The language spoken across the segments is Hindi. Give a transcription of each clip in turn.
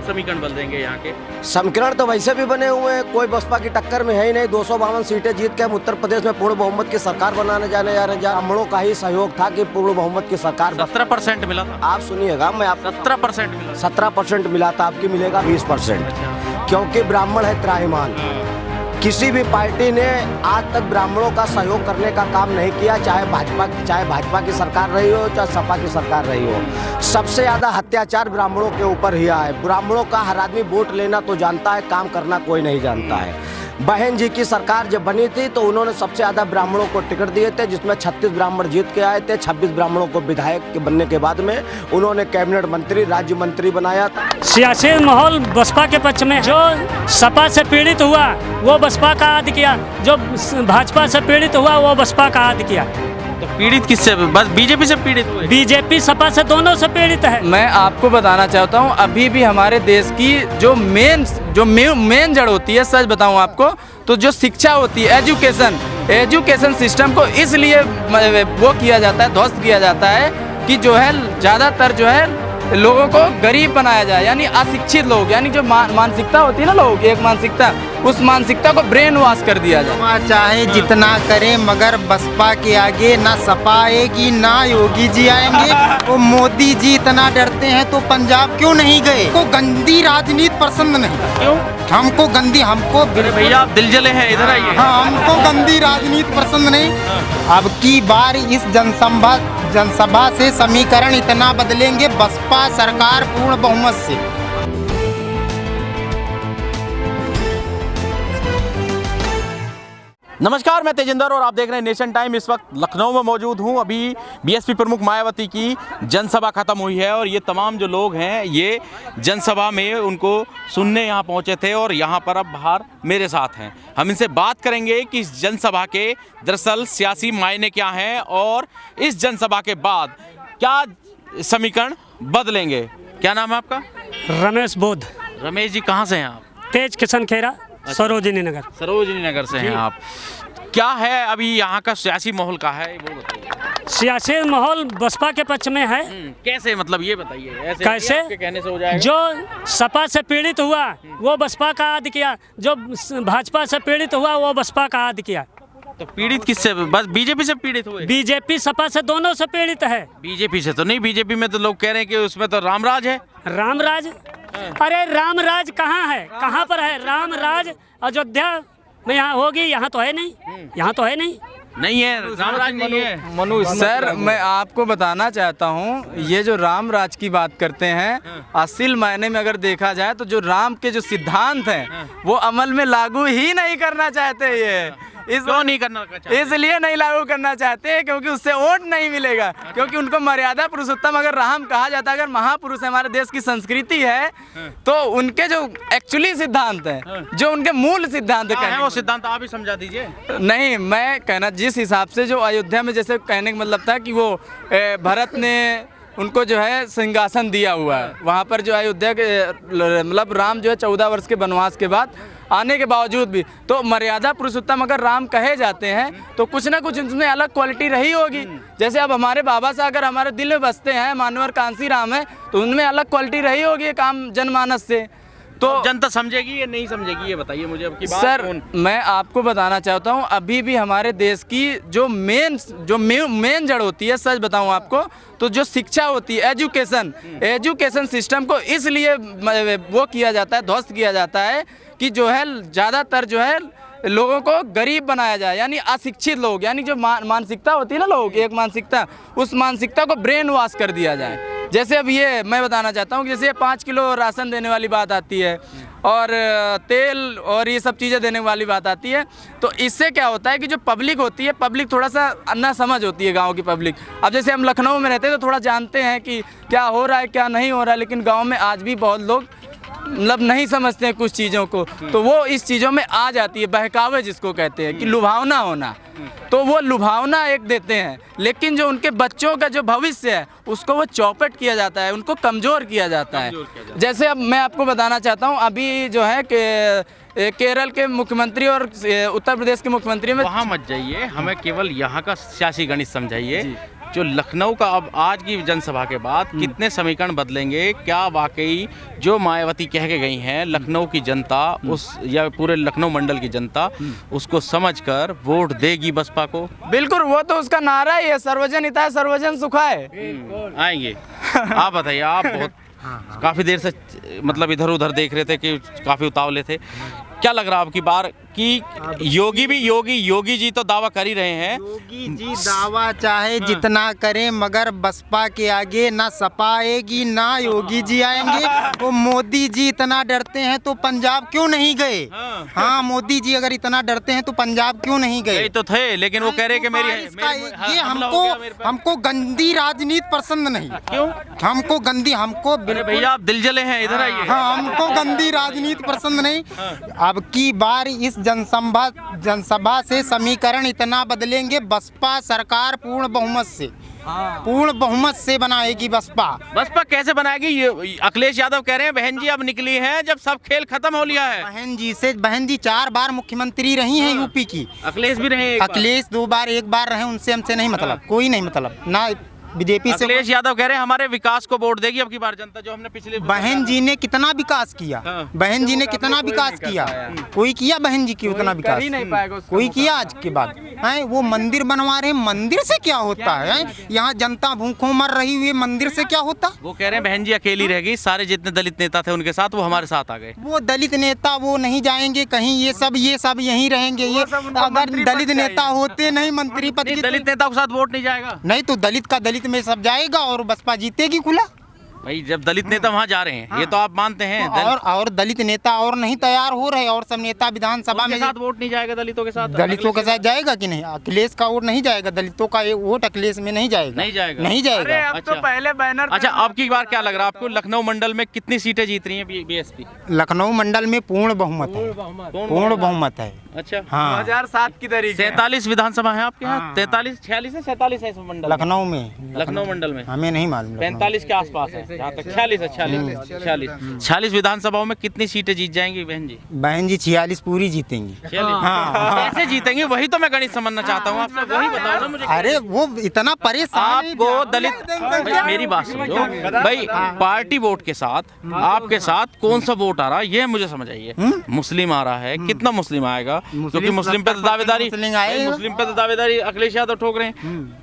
समीकरण बदलेंगे यहाँ के? समीकरण तो वैसे भी बने हुए हैं, कोई बसपा की टक्कर में है ही नहीं। 252 सीटें जीत के हम उत्तर प्रदेश में पूर्ण बहुमत की सरकार बनाने जाने जा रहे हैं। ब्राह्मणों का ही सहयोग था कि पूर्ण बहुमत की सरकार 17% मिला था। आप सुनिएगा, मैं आप 17% मिला। 17% मिला था, आपकी मिलेगा 20%, क्योंकि ब्राह्मण है त्राहिमाम। किसी भी पार्टी ने आज तक ब्राह्मणों का सहयोग करने का काम नहीं किया, चाहे भाजपा की सरकार रही हो, चाहे सपा की सरकार रही हो। सबसे ज़्यादा अत्याचार ब्राह्मणों के ऊपर ही है। ब्राह्मणों का हर आदमी वोट लेना तो जानता है, काम करना कोई नहीं जानता है। बहन जी की सरकार जब बनी थी तो उन्होंने सबसे ज़्यादा ब्राह्मणों को टिकट दिए थे, जिसमें 36 ब्राह्मण जीत के आए थे। 26 ब्राह्मणों को विधायक के बनने के बाद में उन्होंने कैबिनेट मंत्री, राज्य मंत्री बनाया था। सियासी माहौल बसपा के पक्ष में, जो सपा से पीड़ित हुआ वो बसपा का आद किया, जो भाजपा से पीड़ित हुआ वो बसपा का आद किया। तो पीड़ित किससे? बस बीजेपी से पीड़ित हुए? बीजेपी सपा से दोनों से पीड़ित है। मैं आपको बताना चाहता हूँ, अभी भी हमारे देश की जो मेन जड़ होती है, सच बताऊँ आपको तो जो शिक्षा होती है, एजुकेशन सिस्टम को इसलिए वो किया जाता है, ध्वस्त किया जाता है कि जो है ज़्यादातर जो है लोगों को गरीब बनाया जाए, यानी अशिक्षित लोग, यानी जो मानसिकता होती है ना लोगों की, एक मानसिकता, उस मानसिकता को ब्रेन वॉश कर दिया जाए। चाहे जितना करें मगर बसपा के आगे ना सपा आएगी ना योगी जी आएंगे। वो मोदी जी इतना डरते हैं तो पंजाब क्यों नहीं गए? को गंदी राजनीति पसंद नहीं। क्यों? हमको भैया आप दिल जले हैं, इधर आइए। हाँ, हमको गंदी राजनीति पसंद नहीं। अब की बार इस जनसभा से समीकरण इतना बदलेंगे, बसपा सरकार पूर्ण बहुमत से। नमस्कार, मैं तेजिंदर और आप देख रहे हैं नेशन टाइम। इस वक्त लखनऊ में मौजूद हूं। अभी बीएसपी प्रमुख मायावती की जनसभा खत्म हुई है और ये तमाम जो लोग हैं ये जनसभा में उनको सुनने यहाँ पहुँचे थे और यहाँ पर अब बाहर मेरे साथ हैं। हम इनसे बात करेंगे कि इस जनसभा के दरअसल सियासी मायने क्या हैं और इस जनसभा के बाद क्या समीकरण बदलेंगे। क्या नाम है आपका? रमेश बोध। रमेश जी, कहाँ से हैं आप? तेज किशन खेरा, सरोजिनी नगर से हैं आप। क्या है अभी यहाँ का सियासी माहौल का है वो बताइए। सियासी माहौल बसपा के पक्ष में है। कैसे, मतलब ये बताइए। ऐसे कैसे? आपके कहने से हो जाएगा। जो सपा से पीड़ित हुआ वो बसपा का आद किया, जो भाजपा से पीड़ित हुआ वो बसपा का आद किया। तो पीड़ित किससे? बस बीजेपी से पीड़ित हुए? बीजेपी सपा से दोनों से पीड़ित है। बीजेपी से तो नहीं, बीजेपी में तो लोग कह रहे हैं कि उसमें तो रामराज है। रामराज? अरे रामराज कहाँ है, कहाँ पर है रामराज? अयोध्या में यहाँ होगी, यहाँ तो है नहीं, यहाँ तो है नहीं है रामराज, नहीं है। मनु सर, मैं आपको बताना चाहता हूँ, ये जो रामराज की बात करते हैं, असल मायने में अगर देखा जाए तो जो राम के जो सिद्धांत हैं वो अमल में लागू ही नहीं करना चाहते। ये क्यों नहीं करना चाहते? इसलिए नहीं लागू करना चाहते क्योंकि उससे वोट नहीं मिलेगा, क्योंकि उनको मर्यादा पुरुषोत्तम अगर राम कहा जाता है, अगर महापुरुष हमारे देश की संस्कृति है तो उनके जो एक्चुअली सिद्धांत हैं, जो उनके मूल सिद्धांत है, वो सिद्धांत आप ही समझा दीजिए। नहीं, मैं कहना जिस हिसाब से जो अयोध्या में जैसे कहने का मतलब था कि वो भरत ने उनको जो है सिंहासन दिया हुआ है, वहाँ पर जो अयोध्या के मतलब राम जो है 14 वर्ष के वनवास के बाद आने के बावजूद भी तो मर्यादा पुरुषोत्तम अगर राम कहे जाते हैं तो कुछ ना कुछ उनमें अलग क्वालिटी रही होगी। जैसे अब हमारे बाबा साहब अगर हमारे दिल में बसते हैं, मानवर कांसी राम है, तो उनमें अलग क्वालिटी रही होगी एक आम जनमानस से। तो जनता समझेगी या नहीं समझेगी, ये बताइए मुझे अब की बात। सर, मैं आपको बताना चाहता हूँ, अभी भी हमारे देश की जो मेन जड़ होती है, सच बताऊँ आपको तो जो शिक्षा होती है, एजुकेशन सिस्टम को इसलिए वो किया जाता है, ध्वस्त किया जाता है कि जो है ज़्यादातर जो है लोगों को गरीब बनाया जाए, यानी अशिक्षित लोग, यानी जो मानसिकता होती है ना लोगों की, एक मानसिकता, उस मानसिकता को ब्रेन वॉश कर दिया जाए। जैसे अब ये मैं बताना चाहता हूँ कि जैसे 5 किलो राशन देने वाली बात आती है और तेल और ये सब चीज़ें देने वाली बात आती है, तो इससे क्या होता है कि जो पब्लिक होती है, पब्लिक थोड़ा सा ना समझ होती है, गांव की पब्लिक। अब जैसे हम लखनऊ में रहते हैं तो थोड़ा जानते हैं कि क्या हो रहा है क्या नहीं हो रहा है, लेकिन गाँव में आज भी बहुत लोग मतलब नहीं समझते हैं कुछ चीज़ों को, तो वो इस चीज़ों में आ जाती है, बहकावे जिसको कहते हैं कि लुभावना होना, तो वो लुभावना एक देते हैं, लेकिन जो उनके बच्चों का जो भविष्य है उसको वो चौपट किया जाता है, उनको कमज़ोर किया जाता है। जैसे अब मैं आपको बताना चाहता हूँ, अभी जो है कि केरल के मुख्यमंत्री और उत्तर प्रदेश के मुख्यमंत्री में, वहाँ मत जाइए, हमें केवल यहाँ का सियासी गणित समझाइए। जो लखनऊ का अब आज की जनसभा के बाद कितने समीकरण बदलेंगे? क्या वाकई जो मायावती कह के गई हैं लखनऊ की जनता उस या पूरे लखनऊ मंडल की जनता उसको समझकर वोट देगी बसपा को? बिल्कुल, वो तो उसका नारा ही है, सर्वजन हिताय सर्वजन सुखाय। आएंगे। आप बताइए, आप बहुत काफी देर से मतलब इधर उधर देख रहे थे कि काफी उतावले थे, क्या लग रहा है आपकी बार कि योगी जी तो दावा कर ही रहे हैं? योगी जी दावा चाहे जितना करें मगर बसपा के आगे ना सपा आएगी ना योगी जी आएंगे। वो मोदी जी इतना डरते हैं तो पंजाब क्यों नहीं गए? हाँ, मोदी जी अगर इतना डरते हैं तो पंजाब क्यों नहीं गए? तो थे, लेकिन वो कह रहे कि ये हमको गंदी राजनीति पसंद नहीं। क्यों? हमको गंदी, हमको भैया आप दिल जले हैं, इधर आइए। हाँ, हमको गंदी राजनीति पसंद नहीं। अब की बार इस जनसभा से समीकरण इतना बदलेंगे, बसपा सरकार पूर्ण बहुमत से बनाएगी। बसपा कैसे बनाएगी? ये अखिलेश यादव कह रहे हैं बहन जी अब निकली हैं जब सब खेल खत्म हो लिया है। बहन जी 4 बार मुख्यमंत्री रही हैं यूपी की। अखिलेश भी रहे, अखिलेश 2 बार, 1 बार रहे, उनसे हमसे नहीं मतलब, कोई नहीं मतलब ना बीजेपी से। अखिलेश यादव कह रहे हैं हमारे विकास को वोट देगी अब की बार जनता, जो हमने पिछले बहन जी ने कितना विकास किया? बहन जी ने कितना विकास किया? कोई किया बहन जी की उतना विकास? नहीं पाएगा कोई किया आज के बाद? हैं वो मंदिर बनवा रहे हैं, मंदिर से क्या होता है? यहाँ जनता भूखों मर रही हुई, मंदिर से क्या होता? वो कह रहे हैं बहन जी अकेली रह गई, सारे जितने दलित नेता थे उनके साथ वो हमारे साथ आ गए। वो दलित नेता वो नहीं जाएंगे कहीं, ये सब यहीं रहेंगे। ये अगर दलित नेता होते नहीं मंत्री पद की, दलित नेता के साथ वोट नहीं जाएगा? नहीं तो दलित का दलित में सब जाएगा और बसपा जीतेगी खुला। भाई जब दलित नेता वहाँ जा रहे हैं, ये तो आप मानते हैं। और दलित नेता और नहीं तैयार हो रहे, और सब नेता विधानसभा में साथ वोट नहीं जाएगा दलितों के साथ? दलितों के साथ जाएगा कि नहीं? अखिलेश का वोट नहीं जाएगा, दलितों का वोट अखिलेश में नहीं जाएगा। नहीं जाएगा। अब तो पहले बैनर। अच्छा, अब की बार क्या लग रहा है आपको, लखनऊ मंडल में कितनी सीटें जीत रही है बीएसपी? लखनऊ मंडल में पूर्ण बहुमत है। अच्छा, हाँ, 2007 की तरीके 47 विधानसभा है आपके यहाँ? 43, 46 है, 47 है इस मंडल? लखनऊ मंडल में हमें नहीं मालूम, 45 के आसपास है जहाँ तक। 46 विधानसभाओं में कितनी सीटें जीत जाएंगी बहन जी? बहन जी 46 पूरी जीतेंगी। कैसे जीतेंगी? वही तो मैं गणित समझना चाहता हूँ आपसे, वही बताओ ना मुझे। अरे वो इतना परेशान आपको दलित, मेरी बात सुनो भाई, पार्टी वोट के साथ आपके साथ कौन सा वोट आ रहा है ये मुझे समझ आइए। मुस्लिम आ रहा है, कितना मुस्लिम आएगा? क्योंकि मुस्लिम पे तो दावेदारी अखिलेश यादव ठोक रहे हैं।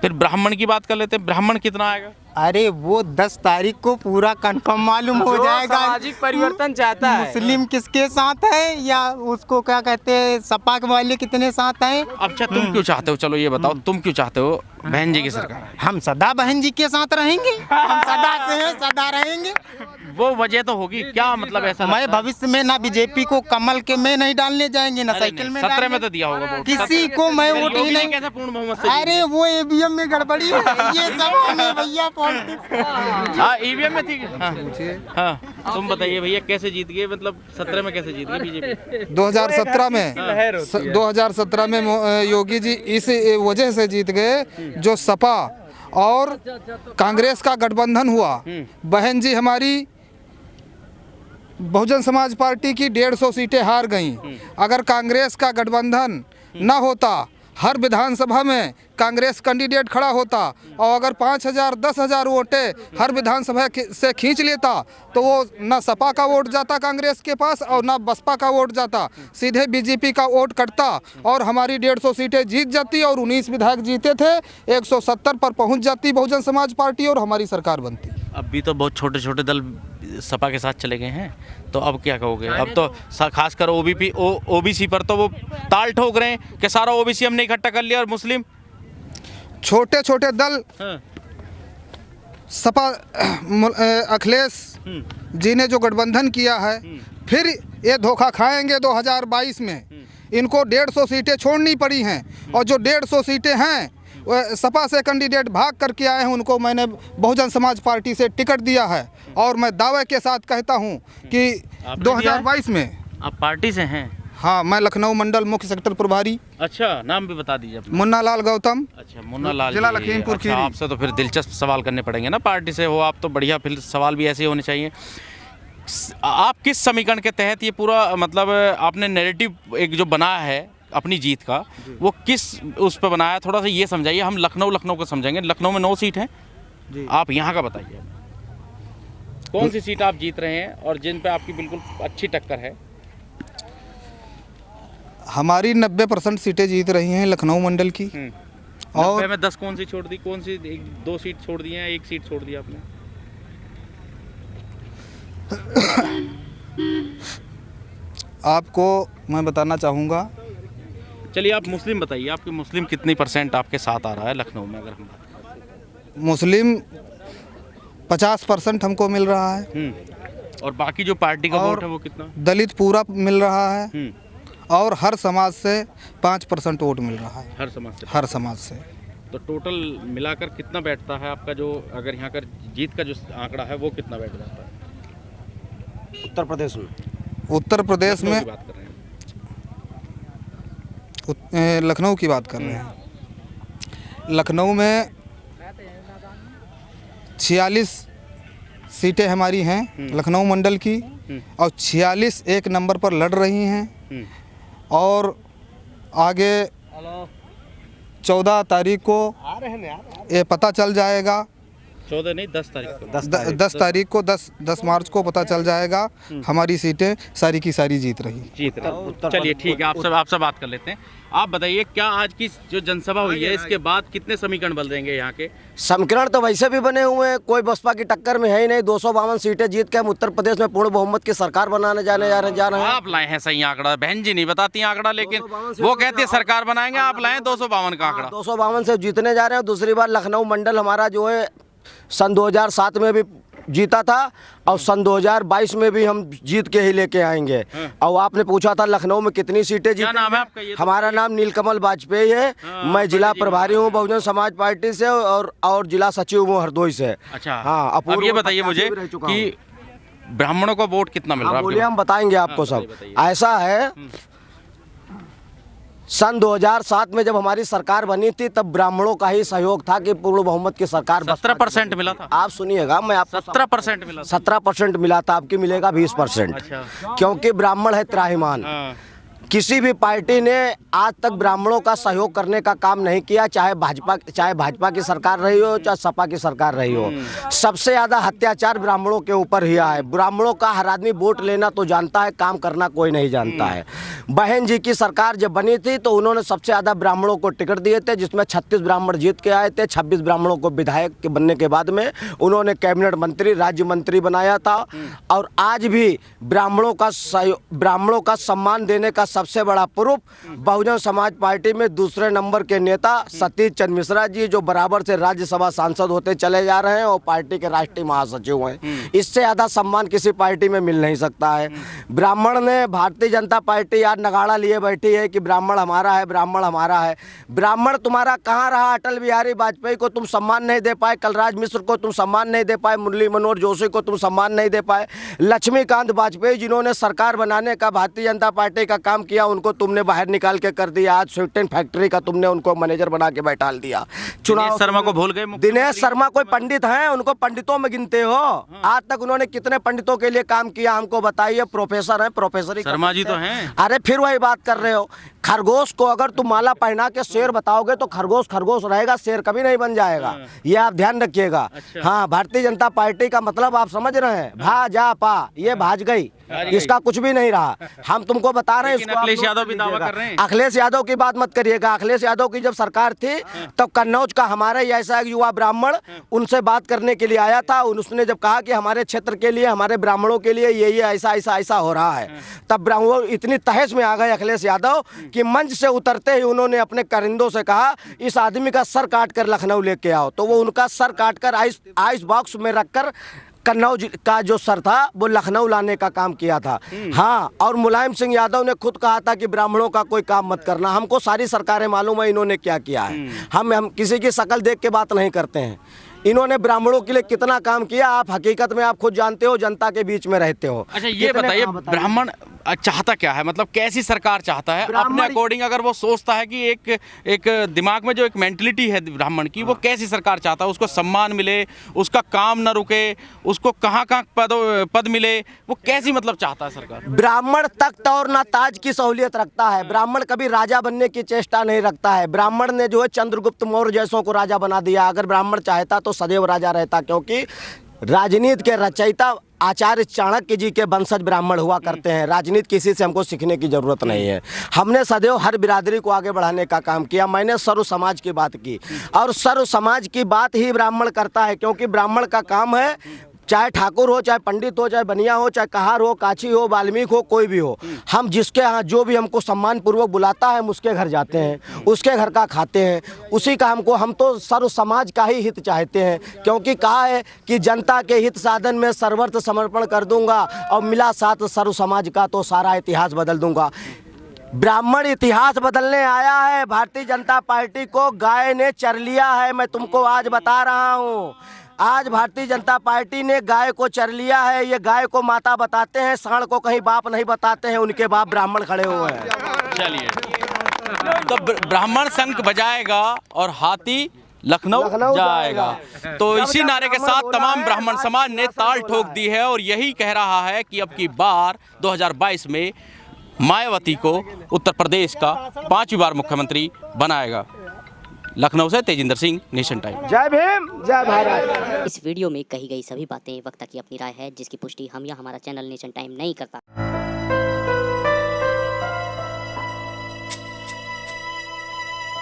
फिर ब्राह्मण की बात कर लेते हैं, ब्राह्मण कितना आएगा? अरे वो 10 तारीख को पूरा कंफर्म मालूम हो जाएगा। सामाजिक परिवर्तन चाहता है। मुस्लिम किसके साथ है या उसको क्या कहते हैं, सपा वाले कितने साथ हैं? अच्छा, तुम क्यों चाहते हो? चलो ये बताओ, तुम क्यों चाहते हो बहन जी की सरकार? हम सदा बहन जी के साथ रहेंगे, हम सदा से हैं, सदा रहेंगे। वो वजह तो होगी क्या? मतलब ऐसा मैं भविष्य में ना बीजेपी को कमल के में नहीं डालने जाएंगे, ना साइकिल में। 17 में तो दिया होगा वोट। किसी को मैं वोट ही नहीं। कैसे पूर्ण बहुमत से? अरे वो ईवीएम में गड़बड़ी है, ये सब हमें भैया पॉलिटिक्स। हाँ, ईवीएम में थी। हाँ, तुम बताइए भैया कैसे जीत गए? मतलब 17 में कैसे जीत गई बीजेपी? 2017 में योगी जी इस वजह से जीत गए, जो सपा और कांग्रेस का गठबंधन हुआ। बहन जी हमारी बहुजन समाज पार्टी की 150 सीटें हार गईं। अगर कांग्रेस का गठबंधन न होता, हर विधानसभा में कांग्रेस कैंडिडेट खड़ा होता और अगर 5,000 10,000 वोटें हर विधानसभा से खींच लेता तो वो ना सपा का वोट जाता कांग्रेस के पास और ना बसपा का वोट जाता, सीधे बीजेपी का वोट कटता और हमारी 150 सीटें जीत जाती और 19 विधायक जीते थे, 170 पर पहुंच जाती बहुजन समाज पार्टी और हमारी सरकार बनती। अब भी तो बहुत छोटे छोटे दल सपा के साथ चले गए हैं, तो अब क्या कहोगे? अब तो खासकर ओबीसी पर तो वो ताल ठोक रहे हैं कि सारा ओबीसी हमने इकट्ठा कर लिया और मुस्लिम। छोटे छोटे दल सपा अखिलेश जी ने जो गठबंधन किया है, फिर ये धोखा खाएंगे 2022 में। इनको 150 सीटें छोड़नी पड़ी हैं और जो 150 सीटें हैं सपा से कैंडिडेट भाग करके आए हैं, उनको मैंने बहुजन समाज पार्टी से टिकट दिया है और मैं दावे के साथ कहता हूं कि 2022 में। आप पार्टी से हैं? हाँ, मैं लखनऊ मंडल मुख्य सेक्टर प्रभारी। अच्छा, नाम भी बता दीजिए अपना। मुन्ना लाल गौतम। अच्छा, मुन्ना लाल, जिला लखीमपुर खीरी। आपसे तो फिर दिलचस्प सवाल करने पड़ेंगे ना, पार्टी से हो आप तो बढ़िया, फिर सवाल भी ऐसे होने चाहिए। आप किस समीकरण के तहत ये पूरा मतलब आपने नैरेटिव एक जो बनाया है अपनी जीत का, वो किस उस पर बनाया, थोड़ा सा ये समझाइए। हम लखनऊ को समझेंगे। लखनऊ में 9 सीट हैं, आप यहाँ का बताइए कौन सी सीट आप जीत रहे हैं और जिन पे आपकी बिल्कुल अच्छी टक्कर है। हमारी 90% सीटें जीत रही हैं लखनऊ मंडल की। और में 10 कौन सी छोड़ दी, कौन सी 2 सीट छोड़ दी हैं, 1 सीट छोड़ दी आपने? आपको मैं बताना चाहूँगा, चलिए आप मुस्लिम बताइए, आपके मुस्लिम कितनी % आपके साथ आ रहा है लखनऊ में? अगर हम बात करें मुस्लिम 50% हमको मिल रहा है। और बाकी जो पार्टी का वोट है वो कितना? दलित पूरा मिल रहा है और हर समाज से 5% वोट मिल रहा है। हर समाज से तो टोटल मिलाकर कितना बैठता है आपका, जो अगर यहाँ कर जीत का जो आंकड़ा है वो कितना बैठ जाता है? उत्तर प्रदेश में बात कर रहे हैं। लखनऊ की बात कर रहे हैं। लखनऊ में 46 सीटें हमारी हैं लखनऊ मंडल की, और 46 एक नंबर पर लड़ रही हैं। और आगे 14 तारीख को ये पता चल जाएगा, 14 नहीं 10 तारीख को, 10 तारीख को 10 मार्च को पता चल जाएगा हमारी सीटें सारी की सारी जीत रही। चलिए ठीक है, आपसे बात कर लेते हैं। आप बताइए, क्या आज की जो जनसभा हुई है इसके बाद कितने समीकरण बदल देंगे यहाँ के? समीकरण तो वैसे भी बने हुए हैं, कोई बसपा की टक्कर में है ही नहीं। 252 सीटें जीत के हम उत्तर प्रदेश में पूर्ण बहुमत की सरकार बनाने जा रहे हैं। आप लाए हैं सही आंकड़ा, बहन जी नहीं बताती आंकड़ा, लेकिन वो कहती है सरकार बनाएंगे, आप लाए 252 का आंकड़ा। 252 से जीतने जा रहे हैं। दूसरी बार लखनऊ मंडल हमारा जो है सन 2007 में भी जीता था और सन 2022 में भी हम जीत के ही लेके आएंगे। और आपने पूछा था लखनऊ में कितनी सीटें जीते? क्या नाम है आपका? ये हमारा नाम नीलकमल वाजपेयी है। मैं जिला प्रभारी हूँ बहुजन समाज पार्टी से और जिला सचिव हूँ हरदोई से। अच्छा हाँ, अब ये बताइए मुझे कि ब्राह्मणों को वोट कितना मिल रहा है? बोलिए, हम बताएंगे आपको सब। ऐसा है, सन 2007 में जब हमारी सरकार बनी थी तब ब्राह्मणों का ही सहयोग था कि पूर्ण बहुमत की सरकार 17% मिला था। आप सुनिएगा, मैं आपको 17% मिला, 17% मिला था, आपकी मिलेगा 20%। अच्छा। क्योंकि ब्राह्मण है त्राहिमाम। किसी भी पार्टी ने आज तक ब्राह्मणों का सहयोग करने का काम नहीं किया, चाहे भाजपा की सरकार रही हो, चाहे सपा की सरकार रही हो। सबसे ज़्यादा अत्याचार ब्राह्मणों के ऊपर ही है। ब्राह्मणों का हर आदमी वोट लेना तो जानता है, काम करना कोई नहीं जानता है। बहन जी की सरकार जब बनी थी तो उन्होंने सबसे ज़्यादा ब्राह्मणों को टिकट दिए थे, जिसमें 36 ब्राह्मण जीत के आए थे। 26 ब्राह्मणों को विधायक के बनने के बाद में उन्होंने कैबिनेट मंत्री, राज्य मंत्री बनाया था। और आज भी ब्राह्मणों का सम्मान देने का सबसे बड़ा प्रूफ बहुजन समाज पार्टी में दूसरे नंबर के नेता सतीश चंद्र मिश्रा जी, जो बराबर से राज्यसभा सांसद होते चले जा रहे हैं और पार्टी के राष्ट्रीय महासचिव हैं। इससे ज़्यादा सम्मान किसी पार्टी में मिल नहीं सकता है। ब्राह्मण ने, भारतीय जनता पार्टी आज नगाड़ा लिए बैठी है कि ब्राह्मण हमारा है, ब्राह्मण हमारा है। ब्राह्मण तुम्हारा कहाँ रहा? अटल बिहारी वाजपेयी को तुम सम्मान नहीं दे पाए, कलराज मिश्र को तुम सम्मान नहीं दे पाए, मुरली मनोहर जोशी को तुम सम्मान नहीं दे पाए, लक्ष्मीकांत वाजपेयी जिन्होंने सरकार बनाने का भारतीय जनता पार्टी का काम किया उनको तुमने बाहर निकाल के कर दिया। आज स्वीटन फैक्ट्री का तुमने उनको मैनेजर बना के बैठा दिया। दिनेश शर्मा को भूल गए? दिनेश शर्मा कोई पंडित हैं? उनको पंडितों में गिनते हो? आज तक उन्होंने कितने पंडितों के लिए काम किया हमको बताइए। प्रोफेसर हैं, प्रोफेसर शर्मा जी तो हैं। अरे फिर वही बात कर रहे हो। खरगोश को अगर तुम माला पहना के शेर बताओगे तो खरगोश खरगोश रहेगा, शेर कभी नहीं बन जाएगा। ये आप ध्यान रखिएगा। अच्छा। हाँ, भारतीय जनता पार्टी का मतलब आप समझ रहे हैं, भाजपा, ये भाज गई, इसका कुछ भी नहीं रहा। हम तुमको बता रहे हैं। अखिलेश यादव भी दावा कर रहे हैं। अखिलेश यादव की बात मत करिएगा। अखिलेश यादव की जब सरकार थी तब कन्नौज का हमारा ही ऐसा एक युवा ब्राह्मण उनसे बात करने के लिए आया था। उसने जब कहा कि हमारे क्षेत्र के लिए, हमारे ब्राह्मणों के लिए ये ऐसा हो रहा है, तब वो इतनी तहस में आ गए अखिलेश यादव कि मंच से उतरते ही उन्होंने अपने कारिंदों से कहा इस आदमी का सर काट कर लखनऊ लेके आओ। तो वो उनका सर काट कर आइस बॉक्स में रखकर कन्नौज का जो सर था वो लखनऊ लाने का काम किया था। हाँ, और मुलायम सिंह यादव ने खुद कहा था कि ब्राह्मणों का कोई काम मत करना। हमको सारी सरकारें मालूम है इन्होंने क्या किया है। हम किसी की शक्ल देख के बात नहीं करते हैं। इन्होंने ब्राह्मणों के लिए कितना काम किया आप हकीकत में आप खुद जानते हो, जनता के बीच में रहते हो। अच्छा ये बताइए, ब्राह्मण चाहता क्या है, मतलब कैसी सरकार चाहता है अपने अकॉर्डिंग? अगर वो सोचता है कि एक दिमाग में जो एक मेंटलिटी है ब्राह्मण की, वो कैसी सरकार चाहता है? उसको सम्मान मिले, उसका काम न रुके, उसको कहाँ पद मिले, वो कैसी मतलब चाहता है सरकार? ब्राह्मण तख्त और ना ताज की सहूलियत रखता है। ब्राह्मण कभी राजा बनने की चेष्टा नहीं रखता है। ब्राह्मण ने जो है चंद्रगुप्त मौर्य जैसों को राजा बना दिया। अगर ब्राह्मण चाहता तो सदैव राजा रहता, क्योंकि राजनीति के रचयिता आचार्य चाणक्य जी के वंशज ब्राह्मण हुआ करते हैं। राजनीति किसी से हमको सीखने की जरूरत नहीं है। हमने सदैव हर बिरादरी को आगे बढ़ाने का काम किया। मैंने सर्व समाज की बात की, और सर्व समाज की बात ही ब्राह्मण करता है, क्योंकि ब्राह्मण का काम है, चाहे ठाकुर हो, चाहे पंडित हो, चाहे बनिया हो, चाहे कहार हो, काछी हो, वाल्मीकि हो, कोई भी हो, हम जिसके यहाँ जो भी हमको सम्मान पूर्वक बुलाता है, हम उसके घर जाते हैं, उसके घर का खाते हैं, उसी का हम तो सर्व समाज का ही हित चाहते हैं। क्योंकि कहा है कि जनता के हित साधन में सर्वस्व समर्पण कर दूंगा, और मिला साथ सर्व समाज का तो सारा इतिहास बदल दूंगा। ब्राह्मण इतिहास बदलने आया है। भारतीय जनता पार्टी को गाय ने चर लिया है, मैं तुमको आज बता रहा हूँ। आज भारतीय जनता पार्टी ने गाय को चर लिया है। ये गाय को माता बताते हैं, सांड को कहीं बाप नहीं बताते हैं, उनके बाप ब्राह्मण खड़े हुए हैं। चलिए, तो ब्राह्मण शंख बजाएगा और हाथी लखनऊ जाएगा। तो इसी नारे के साथ तमाम ब्राह्मण समाज ने ताल ठोक दी है, और यही कह रहा है कि अब की बार 2022 में मायावती को उत्तर प्रदेश का 5वीं बार मुख्यमंत्री बनाएगा। लखनऊ से तेजिंदर सिंह, नेशन टाइम। जय भीम, जय भारत। इस वीडियो में कही गई सभी बातें वक्ता की अपनी राय है, जिसकी पुष्टि हम या हमारा चैनल नेशन टाइम नहीं करता।